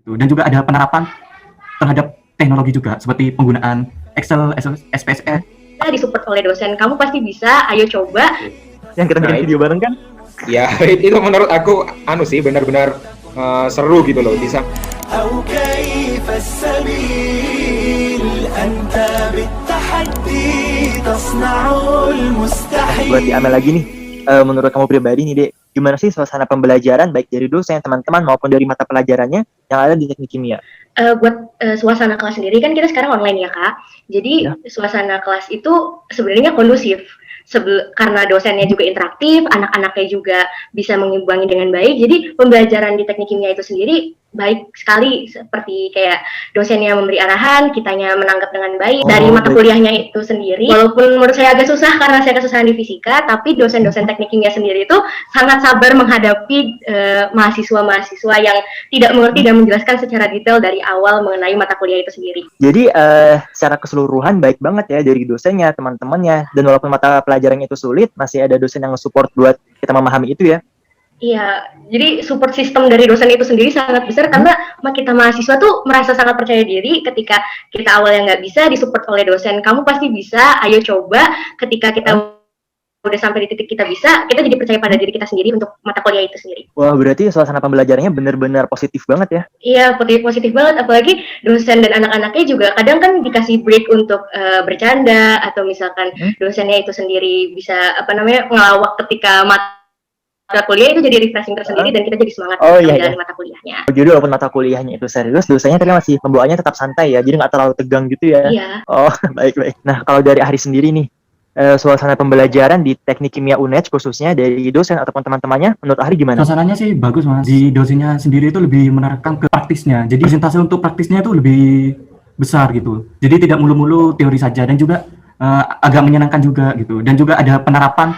Dan juga ada penerapan terhadap teknologi juga seperti penggunaan Excel, SPSS. Kita disupport oleh dosen, kamu pasti bisa, ayo coba. Yang kita bikin video bareng kan? Ya, itu menurut aku sih benar-benar seru gitu loh, bisa. Buat diambil lagi nih, menurut kamu pribadi nih Dek, gimana sih suasana pembelajaran baik dari dosen, teman-teman maupun dari mata pelajarannya yang ada di teknik kimia? Buat suasana kelas sendiri kan kita sekarang online ya Kak, jadi suasana kelas itu sebenarnya kondusif. Karena dosennya juga interaktif, anak-anaknya juga bisa mengimbangi dengan baik, jadi pembelajaran di teknik kimia itu sendiri baik sekali, seperti kayak dosennya memberi arahan, kitanya menanggap dengan baik. Dari mata kuliahnya itu sendiri, walaupun menurut saya agak susah karena saya kesusahan di fisika, tapi dosen-dosen teknik kimia sendiri itu sangat sabar menghadapi mahasiswa-mahasiswa yang tidak mengerti dan menjelaskan secara detail dari awal mengenai mata kuliah itu sendiri. Jadi secara keseluruhan baik banget ya dari dosennya, teman-temannya, dan walaupun mata pelajarannya itu sulit, masih ada dosen yang nge-support buat kita memahami itu ya. Iya, jadi support system dari dosen itu sendiri sangat besar karena kita mahasiswa tuh merasa sangat percaya diri ketika kita awalnya nggak bisa, disupport oleh dosen, kamu pasti bisa, ayo coba. Ketika kita udah sampai di titik kita bisa, kita jadi percaya pada diri kita sendiri untuk mata kuliah itu sendiri. Wah, berarti suasana pembelajarannya benar-benar positif banget ya? Iya, positif banget, apalagi dosen dan anak-anaknya juga kadang kan dikasih break untuk bercanda, atau misalkan dosennya itu sendiri bisa ngelawak ketika mata kuliah, itu jadi refreshing tersendiri dan kita jadi semangat menjalani mata kuliahnya. Jadi walaupun mata kuliahnya itu serius, dosennya tapi masih pembawaannya tetap santai ya, jadi nggak terlalu tegang gitu ya? Iya. Oh, baik-baik. Nah, kalau dari Ahri sendiri nih, suasana pembelajaran di teknik kimia UNED khususnya dari dosen ataupun teman-temannya, menurut Ahri gimana? Suasananya sih bagus Mas, di dosennya sendiri itu lebih menerapkan ke praktisnya, jadi presentasi untuk praktisnya itu lebih besar gitu, jadi tidak mulu-mulu teori saja, dan juga agak menyenangkan juga gitu, dan juga ada penerapan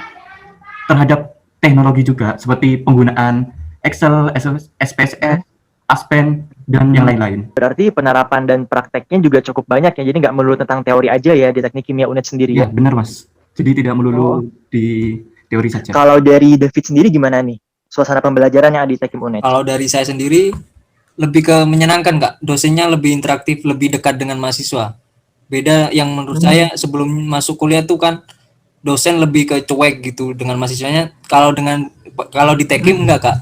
terhadap teknologi juga seperti penggunaan Excel, SPSS, Aspen, dan yang lain-lain. Berarti penerapan dan prakteknya juga cukup banyak ya, jadi nggak melulu tentang teori aja ya di teknik kimia UNED sendiri ya? Benar Mas, jadi tidak melulu di teori saja. Kalau dari David sendiri gimana nih suasana pembelajaran yang ada di teknik UNED? Kalau dari saya sendiri lebih ke menyenangkan Kak, dosennya lebih interaktif, lebih dekat dengan mahasiswa. Beda yang menurut saya sebelum masuk kuliah tuh kan dosen lebih ke cuek gitu dengan mahasiswanya. Kalau di Tekim enggak Kak,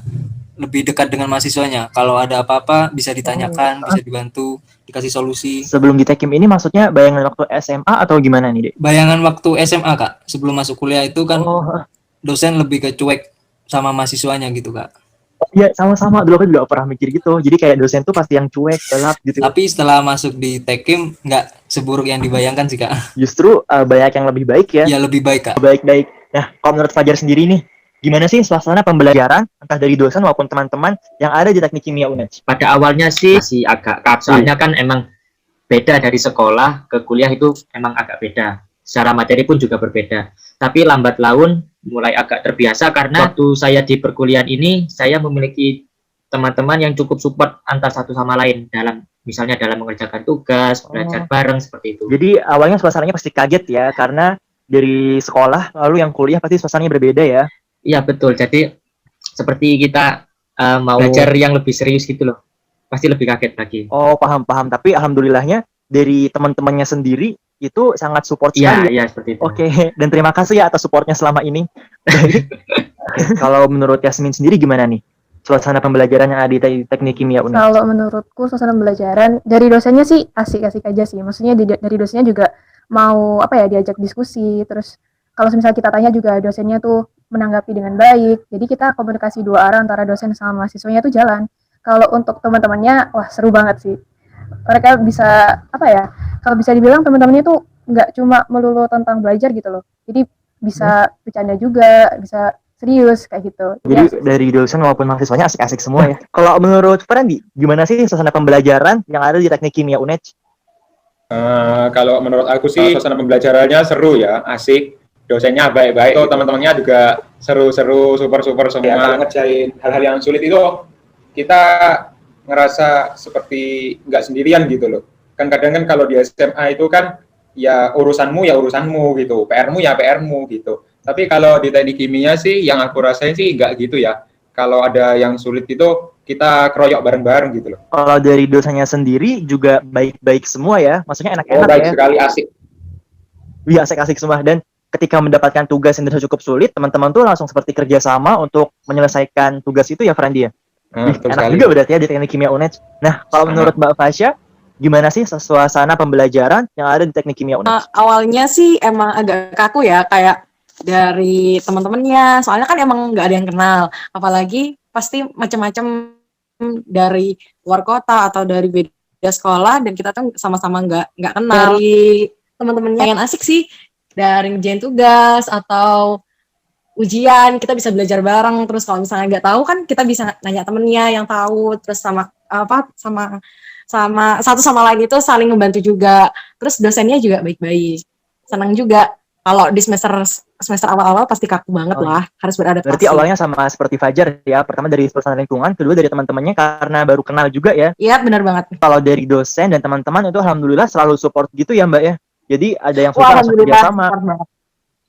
lebih dekat dengan mahasiswanya. Kalau ada apa-apa bisa ditanyakan, bisa dibantu, dikasih solusi. Sebelum di Tekim ini maksudnya bayangan waktu SMA atau gimana nih Dek? Bayangan waktu SMA Kak, sebelum masuk kuliah itu kan dosen lebih ke cuek sama mahasiswanya gitu Kak. Iya, sama-sama. Dulu aku juga pernah mikir gitu. Jadi kayak dosen tuh pasti yang cuek, gelap gitu. Tapi setelah masuk di Tekim nggak seburuk yang dibayangkan sih Kak. Justru banyak yang lebih baik ya? Iya, lebih baik Kak. Baik-baik. Nah, kalau menurut Fajar sendiri nih, gimana sih suasana pembelajaran entah dari dosen maupun teman-teman yang ada di teknik kimia UNED? Pada awalnya sih masih agak kaku, soalnya kan emang beda dari sekolah ke kuliah, itu emang agak beda. Secara materi pun juga berbeda. Tapi lambat laun mulai agak terbiasa karena waktu saya di perkuliahan ini saya memiliki teman-teman yang cukup support antar satu sama lain misalnya dalam mengerjakan tugas, belajar bareng seperti itu. Jadi awalnya suasananya pasti kaget ya karena dari sekolah lalu yang kuliah pasti suasananya berbeda ya. Iya betul. Jadi seperti kita mau belajar yang lebih serius gitu loh. Pasti lebih kaget lagi. Oh, paham. Tapi alhamdulillahnya dari teman-temannya sendiri itu sangat support sekali. Iya, seperti itu. Oke, dan terima kasih ya atas supportnya selama ini. Kalau menurut Yasmin sendiri gimana nih suasana pembelajaran yang ada di teknik kimia UNED? Kalau menurutku suasana pembelajaran dari dosennya sih asik-asik aja sih. Maksudnya dari dosennya juga mau diajak diskusi. Terus kalau misalnya kita tanya juga dosennya tuh menanggapi dengan baik. Jadi kita komunikasi dua arah antara dosen sama mahasiswanya tuh jalan. Kalau untuk teman-temannya, wah seru banget sih. Mereka bisa kalau bisa dibilang teman-temannya tuh nggak cuma melulu tentang belajar gitu loh, jadi bisa bercanda juga, bisa serius kayak gitu. Jadi dari dosen maupun mahasiswanya asik-asik semua ya. Kalau menurut Ferendi, gimana sih suasana pembelajaran yang ada di teknik kimia UNED? Kalau menurut aku sih suasana pembelajarannya seru ya, asik, dosennya baik-baik, teman-temannya juga seru-seru, super-super semua. Ya, kalau ngerjain hal-hal yang sulit itu kita ngerasa seperti nggak sendirian gitu loh. Kan kadang kan kalau di SMA itu kan ya urusanmu gitu, PR-mu ya PR-mu gitu. Tapi kalau di teknik kimia sih yang aku rasain sih nggak gitu ya. Kalau ada yang sulit itu kita keroyok bareng-bareng gitu loh. Kalau dari dosennya sendiri juga baik-baik semua ya, maksudnya enak-enak Baik ya. sekali, asik. Iya, asik-asik semua. Dan ketika mendapatkan tugas yang dirasa cukup sulit, teman-teman tuh langsung seperti kerjasama untuk menyelesaikan tugas itu ya, Frandi ya. Betul Enak sekali. juga berarti ya di teknik kimia UNED. Nah, kalau Sama. menurut Mbak Fasya, gimana sih suasana pembelajaran yang ada di teknik kimia UNED? Awalnya sih emang agak kaku ya, kayak dari teman-temannya, soalnya kan emang nggak ada yang kenal, apalagi pasti macam-macam dari luar kota atau dari beda sekolah, dan kita tuh sama-sama nggak kenal. Dari teman-temannya yang asik sih, dari ngerjain tugas atau ujian kita bisa belajar bareng. Terus kalau misalnya nggak tahu kan kita bisa nanya temennya yang tahu, terus sama satu sama lain itu saling membantu juga. Terus dosennya juga baik-baik, senang juga. Kalau di semester awal-awal pasti kaku banget lah, harus beradaptasi. Berarti awalnya sama seperti Fajar ya, pertama dari suasana lingkungan, kedua dari teman-temannya karena baru kenal juga ya. Iya, benar banget. Kalau dari dosen dan teman-teman itu alhamdulillah selalu support gitu ya Mbak ya. Jadi ada yang susah langsung Alhamdulillah, kerjasama. support banget.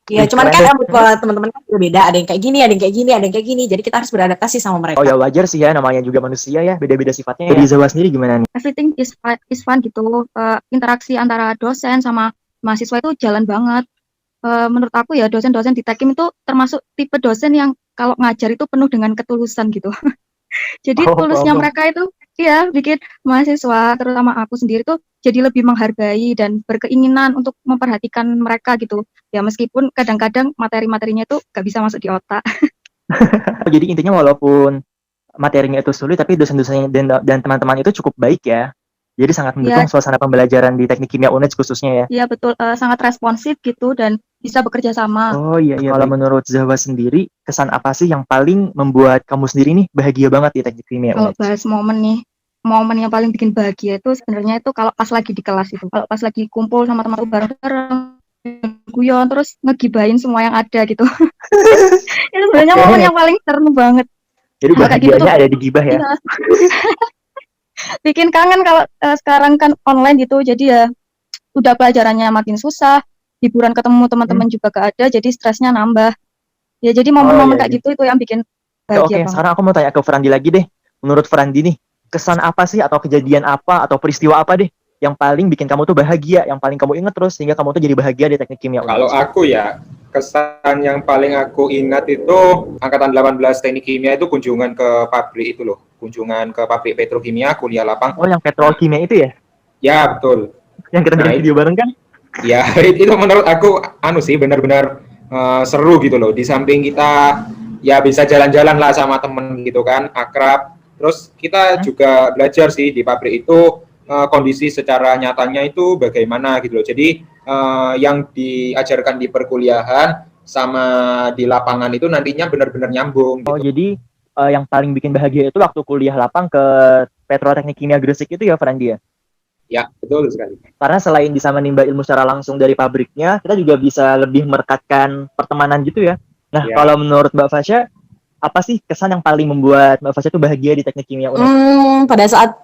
Iya, Wih, cuman keren kan deh. teman-teman kan beda, ada yang kayak gini, ada yang kayak gini, ada yang kayak gini. Jadi kita harus beradaptasi sama mereka. Oh ya wajar sih ya, namanya juga manusia ya, beda-beda sifatnya. Dari Zawa sendiri gimana nih? Everything is fun gitu. Interaksi antara dosen sama mahasiswa itu jalan banget. Menurut aku ya dosen-dosen di Tekim itu termasuk tipe dosen yang kalau ngajar itu penuh dengan ketulusan gitu. Jadi tulusnya mereka itu ya bikin mahasiswa terutama aku sendiri tuh jadi lebih menghargai dan berkeinginan untuk memperhatikan mereka gitu. Ya meskipun kadang-kadang materi-materinya itu gak bisa masuk di otak. Jadi intinya walaupun materinya itu sulit, tapi dosen-dosennya dan teman-teman itu cukup baik ya. Jadi sangat mendukung suasana pembelajaran di teknik kimia UNED khususnya ya. Iya betul, sangat responsif gitu dan bisa bekerja sama. Oh iya. Kalau menurut Zawa sendiri, kesan apa sih yang paling membuat kamu sendiri nih bahagia banget di teknik kimia Kalau UNED? bahas momen nih, momen yang paling bikin bahagia itu sebenarnya itu kalau pas lagi di kelas itu. Kalau pas lagi kumpul sama teman-teman bareng-bareng, guyon terus ngegibahin semua yang ada gitu. Itu sebenarnya momen yang paling seru banget. Jadi bahagianya ada di gibah ya. Iya. Bikin kangen kalau sekarang kan online gitu, jadi ya udah pelajarannya makin susah, hiburan ketemu teman-teman juga gak ada, jadi stresnya nambah. Ya jadi momen-momen kayak gitu itu yang bikin bahagia banget. Sekarang aku mau tanya ke Frandi lagi deh. Menurut Frandi nih, kesan apa sih atau kejadian apa atau peristiwa apa deh yang paling bikin kamu tuh bahagia, yang paling kamu inget terus sehingga kamu tuh jadi bahagia di teknik kimia UNED? Kalau aku ya, kesan yang paling aku ingat itu angkatan 18 teknik kimia itu kunjungan ke pabrik itu loh. Kunjungan ke pabrik petrokimia, kuliah lapang. Oh, yang petrokimia itu ya? Ya, betul. Yang kita bikin video bareng kan? Ya, itu menurut aku sih benar-benar seru gitu loh. Di samping kita ya bisa jalan-jalan lah sama temen gitu kan, akrab. Terus kita juga belajar sih di pabrik itu kondisi secara nyatanya itu bagaimana gitu loh. Jadi yang diajarkan di perkuliahan sama di lapangan itu nantinya benar-benar nyambung gitu. Oh, jadi yang paling bikin bahagia itu waktu kuliah lapang ke Petroteknik Kimia Gresik itu ya, Frandi ya? Ya, betul sekali. Karena selain bisa menimba ilmu secara langsung dari pabriknya, kita juga bisa lebih merekatkan pertemanan gitu ya. Nah, kalau menurut Mbak Fasya, apa sih kesan yang paling membuat Mbak Fasya itu bahagia di teknik kimia UNED? Pada saat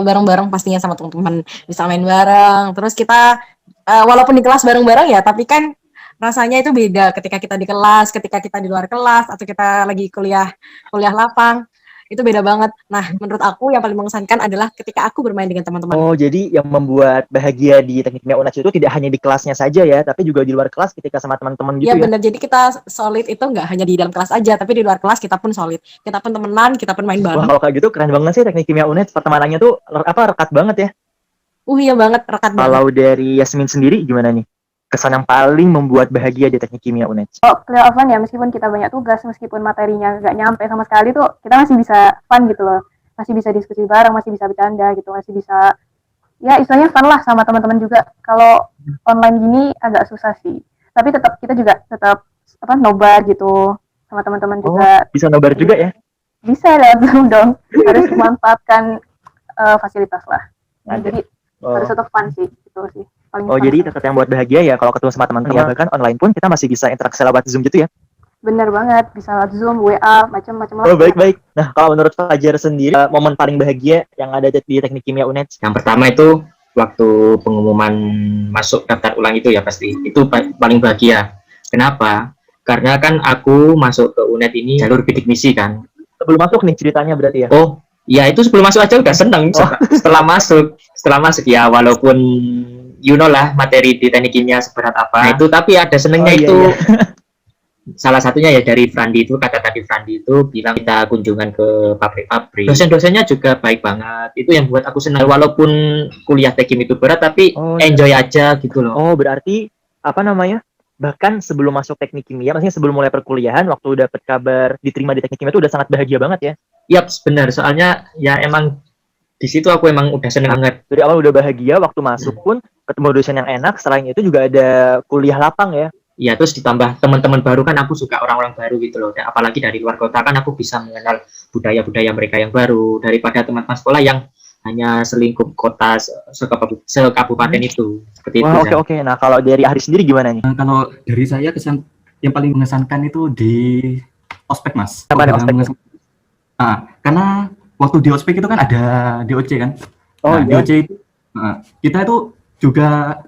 bareng-bareng pastinya sama teman-teman, bisa main bareng. Terus kita walaupun di kelas bareng-bareng ya, tapi kan rasanya itu beda ketika kita di kelas, ketika kita di luar kelas, atau kita lagi kuliah lapang. Itu beda banget. Nah, menurut aku yang paling mengesankan adalah ketika aku bermain dengan teman-teman. Oh, jadi yang membuat bahagia di teknik kimia UNED itu tidak hanya di kelasnya saja ya, tapi juga di luar kelas ketika sama teman-teman gitu ya? Iya benar, jadi kita solid itu nggak hanya di dalam kelas aja, tapi di luar kelas kita pun solid. Kita pun temenan, kita pun main bareng. Wah, kalau kayak gitu keren banget sih teknik kimia UNED, pertemanannya tuh rekat banget ya? Iya banget, rekat banget. Kalau dari Yasmin sendiri gimana nih? Kesan yang paling membuat bahagia di teknik kimia UNED? Oh, clear of fun ya, meskipun kita banyak tugas, meskipun materinya nggak nyampe sama sekali tuh, kita masih bisa fun gitu loh. Masih bisa diskusi bareng, masih bisa bercanda gitu, masih bisa, ya istilahnya fun lah sama teman-teman juga. Kalau online gini agak susah sih. Tapi kita juga tetap nobar gitu sama teman-teman juga. Bisa nobar juga ya? Bisa lewat Zoom dong. Harus memanfaatkan fasilitas lah. Nah, jadi harus tetap fun sih, gitu sih. Oh, jadi tetap yang buat bahagia ya kalau ketemu sama teman-teman. Ya, bahkan online pun kita masih bisa interaksi lewat Zoom gitu ya? Bener banget, bisa lewat Zoom, WA, macam-macam lah. Oh, baik-baik. Nah, kalau menurut Fajar sendiri, momen paling bahagia yang ada di teknik kimia UNED? Yang pertama itu waktu pengumuman masuk daftar ulang itu ya pasti. Itu paling bahagia. Kenapa? Karena kan aku masuk ke UNED ini jalur bidik misi kan. sebelum masuk nih ceritanya berarti ya. Oh, ya itu sebelum masuk aja udah seneng. Setelah masuk ya walaupun lah materi di teknik kimia seberat apa. Nah, itu tapi ada senengnya itu. Iya. Salah satunya ya dari Frandi itu, kata tadi Frandi itu bilang kita kunjungan ke pabrik-pabrik. Dosen-dosennya juga baik banget. Itu yang buat aku senang. Walaupun kuliah teknik itu berat tapi enjoy aja gitu loh. Oh, berarti apa namanya? Bahkan sebelum masuk teknik kimia, maksudnya sebelum mulai perkuliahan, waktu dapat kabar diterima di teknik kimia itu udah sangat bahagia banget ya? Yap, benar. Soalnya ya emang di situ aku emang udah seneng banget. Dari awal udah bahagia, waktu masuk pun ketemu dosen yang enak. Selain itu juga ada kuliah lapang ya? Ya, terus ditambah teman-teman baru kan, aku suka orang-orang baru gitu loh. Dan apalagi dari luar kota kan aku bisa mengenal budaya-budaya mereka yang baru daripada teman-teman sekolah yang hanya selingkup kota sekabupaten itu. Seperti itu. Oke. Nah, kalau dari Ahri sendiri gimana nih? Kalau dari saya kesan yang paling mengesankan itu di ospek, Mas. Apa ada ospek? Karena waktu di ospek itu kan ada DOC kan. DOC itu kita itu juga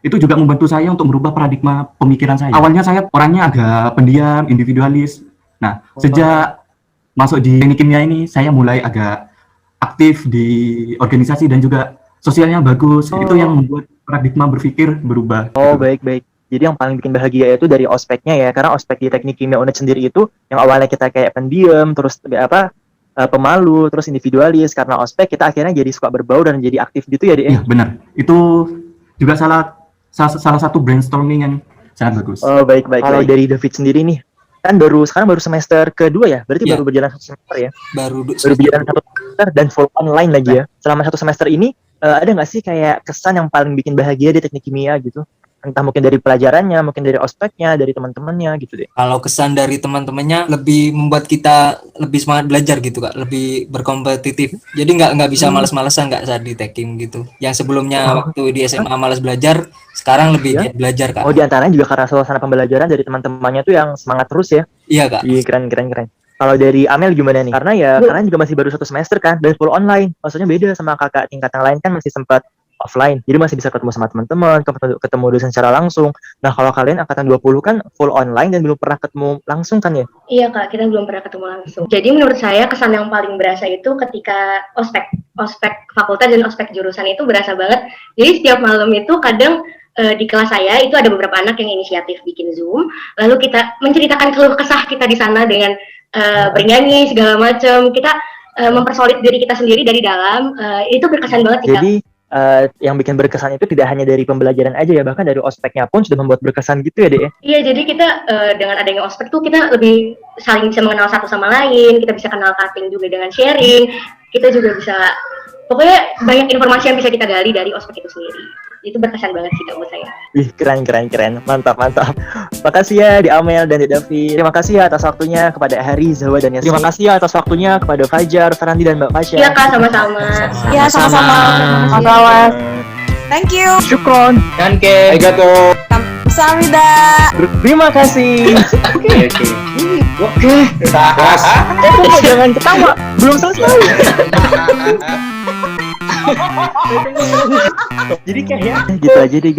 itu juga membantu saya untuk merubah paradigma pemikiran saya. Awalnya saya orangnya agak pendiam, individualis. Nah, sejak masuk di teknik kimia ini, saya mulai agak aktif di organisasi dan juga sosialnya bagus. Itu yang membuat paradigma berpikir berubah. Baik. Jadi yang paling bikin bahagia itu dari ospeknya ya, karena ospek di teknik kimia UNED sendiri itu yang awalnya kita kayak pendiam, terus pemalu, terus individualis. Karena ospek kita akhirnya jadi suka berbau dan jadi aktif gitu ya, Dek? Iya, benar. Itu juga salah satu brainstorming yang sangat bagus. Baik. Kalau dari David sendiri nih, kan sekarang baru semester kedua ya, berarti baru berjalan 1 semester ya? Baru berjalan 1 semester dan full online lagi ya. Selama 1 semester ini, ada nggak sih kayak kesan yang paling bikin bahagia di teknik kimia gitu? Entah mungkin dari pelajarannya, mungkin dari ospeknya, dari teman-temannya gitu deh. Kalau kesan dari teman-temannya lebih membuat kita lebih semangat belajar gitu Kak, lebih berkompetitif. Jadi nggak bisa malas-malasan nggak saat di tekim gitu. Yang sebelumnya waktu di SMA malas belajar, sekarang lebih giat belajar Kak. Di antaranya juga karena suasana pembelajaran dari teman-temannya tuh yang semangat terus ya. Iya Kak. Iya, keren. Kalau dari Amel gimana nih? Karena kalian juga masih baru 1 semester kan, dan full online. Maksudnya beda sama kakak tingkat yang lain kan masih sempat offline. Jadi masih bisa ketemu sama teman-teman, ketemu dosen secara langsung. Nah, kalau kalian angkatan 20 kan full online dan belum pernah ketemu langsung kan ya? Iya Kak, kita belum pernah ketemu langsung. Jadi menurut saya kesan yang paling berasa itu ketika ospek fakultas dan ospek jurusan itu berasa banget. Jadi setiap malam itu kadang di kelas saya itu ada beberapa anak yang inisiatif bikin Zoom, lalu kita menceritakan keluh kesah kita di sana dengan bernyanyi segala macam. Kita mempersolid diri kita sendiri dari dalam. Itu berkesan banget sih Kak. Jadi yang bikin berkesan itu tidak hanya dari pembelajaran aja ya, bahkan dari ospeknya pun sudah membuat berkesan gitu ya, Dek? Iya, jadi kita dengan adanya ospek tuh kita lebih saling bisa mengenal satu sama lain, kita bisa kenal cutting juga dengan sharing, kita juga bisa, pokoknya banyak informasi yang bisa kita gali dari ospek itu sendiri. Itu berkesan banget sih Kak buat saya. Keren. Mantap. Makasih ya di Amel dan di David. Terima kasih ya atas waktunya kepada Hari, Zawa, dan Yasmin. Terima kasih ya atas waktunya kepada Fajar, Farandi, dan Mbak Fasya. Iya Kak, sama-sama. Ya, sama-sama. Thank you. Syukron. Danke. Arigato. Kamsahamnida. Terima kasih. Oke. Jangan ketawa. Belum selesai. Jadi kayak gitu aja deh.